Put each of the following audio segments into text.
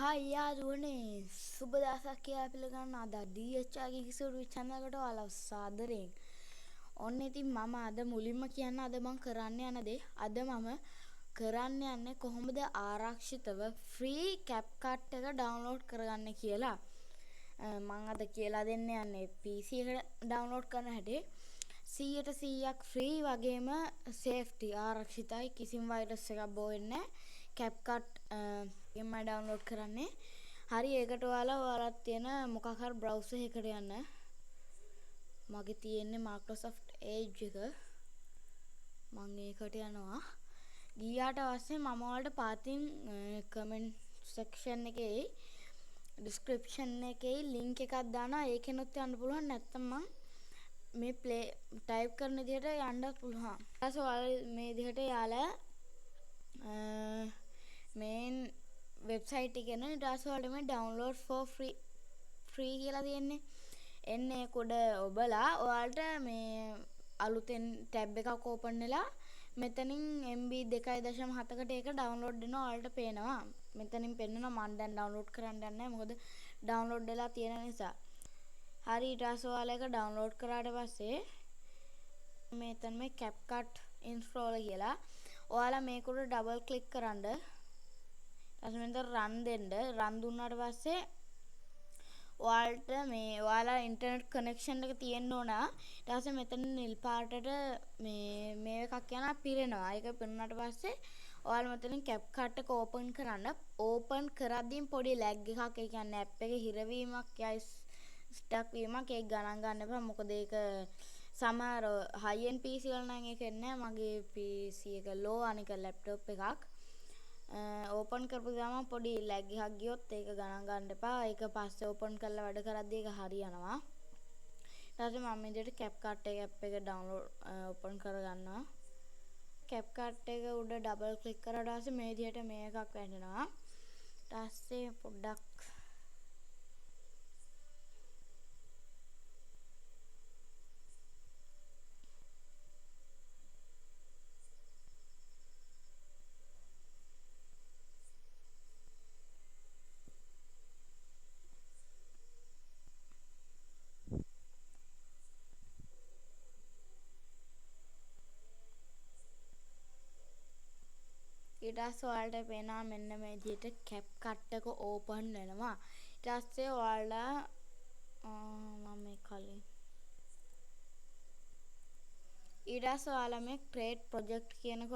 Hi යාළුවනේ සුබ දවසක් කියලා පිළිගන්න අද DHR ගේ කිසිවරු channel එකට ඔයාලව සාදරයෙන්. ඔන්න ඉතින් මම අද මුලින්ම කියන්න අද මම කරන්න යන දේ අද මම කරන්න යන්නේ කොහොමද ආරක්ෂිතව free CapCut එක download කරගන්න කියලා. මම අද කියලා දෙන්න යන්නේ PC එකට download කරන හැටි. 100% free වගේම safety ආරක්ෂිතයි කිසිම virus එකක් බෝ වෙන්නේ නැහැ. CapCut එකෙන්ම download කරන්නේ. හරි ඒකට ඔයාලා තියෙන මොකක් හරි browser එකකට යන්න. මගේ තියෙන්නේ Microsoft Edge එක. මම ඒකට යනවා. ගියාට පස්සේ මම ඔයාලට පාතින් comment section එකේ description එකේ link එකක් දානවා. ඒකෙනුත් යන්න පුළුවන්. නැත්නම් මම මේ play type කරන විදිහට යන්නත් පුළුවන්. ඊට පස්සේ ඔයාලා මේ විදිහට යාලා main website එක යන ඊට පස්සේ ඔයාලට මේ download for free කියලා තියෙන්නේ. එන්නේ කොට ඔබලා ඔයාලට මේ අලුතෙන් tab එකක් open වෙලා මෙතනින් MB 2.7කට ඒක download වෙනවා ඔයාලට පේනවා. මෙතනින් පෙන්නනවා මම දැන් download කරන්න යන්නේ නැහැ මොකද download වෙලා තියෙන නිසා. හරි ඊට පස්සේ ඔයාලා ඒක download කරාට පස්සේ මෙතන මේ CapCut installer කියලා ඔයාලා මේකට double click කරන්න. ඊට පස්සේ run දෙන්න. run දුන්නාට පස්සේ ඔයාලට මේ ඔයාලා ඉන්ටර්නෙට් කනෙක්ෂන් එක තියෙන්න ඕන. ඊට පස්සේ මෙතන නිල් පාටට මේ එකක් යනවා පිරෙනවා. ඒක පිරුණාට පස්සේ ඔයාලා මෙතනින් CapCut එක ඕපන් කරන්න. ඕපන් කරද්දීම පොඩි ලැග් එකක් ඒ කියන්නේ ඇප් එකේ හිරවීමක් යයි ස්ටක් වීමක් ඒක ගණන් ගන්න එපා. මොකද ඒක සමහර high end PC වල නම් ඒක එන්නේ නැහැ. මගේ PC එක low අනික laptop එකක්. ඕපන් කරපු ගමන් පොඩි ලැග් එකක් ගියොත් ඒක ගණන් ගන්න එපා. ඒක පස්සේ ඕපන් කරලා වැඩ කරද්දී ඒක හරියනවා. ඊට පස්සේ මම මේ විදිහට CapCut එක app එක download ඕපන් කරගන්නවා. CapCut එක උඩ double click කරලා ඊට පස්සේ මේ විදිහට මේ එකක් වැටෙනවා. ඊට පස්සේ පොඩ්ඩක් ඊට පස්සේ ඔයාලට පේනවා මෙන්න මේ විදිහට CapCut එක ඕපන් වෙනවා. ඊට පස්සේ ඔයාලා මම මේ කලින් ඊට පස්සේ ඔයාලා මේ create project කියනක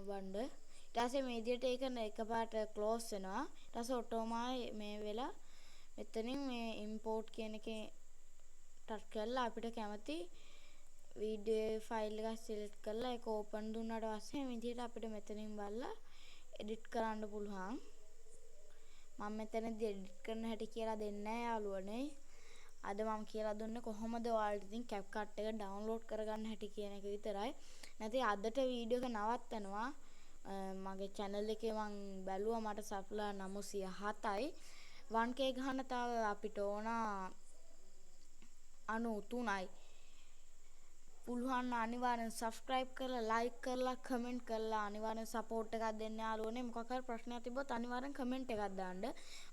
වණ්ඩ. ඊට පස්සේ මේ විදිහට ඒක එකපාරට close වෙනවා. ඊට පස්සේ ඔටෝමයි මේ වෙලා මෙතනින් මේ import කියන එකේ ටච් කරලා අපිට කැමති වීඩියෝ ෆයිල් එකක් සිලෙක්ට් කරලා ඒක ඕපන් දුන්නාට පස්සේ මේ විදිහට අපිට මෙතනින් බලලා එඩිට් කරන්න පුළුවන්. මම මෙතනදී එඩිට් කරන හැටි කියලා දෙන්නේ නැහැ යාළුවනේ. අද මම කියලා දුන්නේ කොහොමද ඔයාලට ඉතින් CapCut එක download කරගන්න හැටි කියන එක විතරයි. නැත්නම් අදට වීඩියෝ එක නවත්තනවා. මගේ channel එකේ මම බැලුවා මට සබ්ලා 907යි. 1k ගහන්න තව අපිට ඕන 93යි. පුළුවන් අනිවාර්යෙන් subscribe කරලා like කරලා comment කරලා අනිවාර්යෙන් support එකක් දෙන්න යාළුවනේ. මොකක් හරි ප්‍රශ්නයක් තිබ්බොත් අනිවාර්යෙන් comment එකක් දාන්න.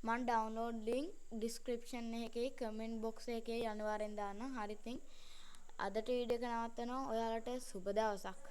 මම download link description එකේ comment box එකේ අනිවාර්යෙන් දාන්න. හරි ඉතින් අදට වීඩියෝ එක නවත්තනවා. ඔයාලට සුබ දවසක්.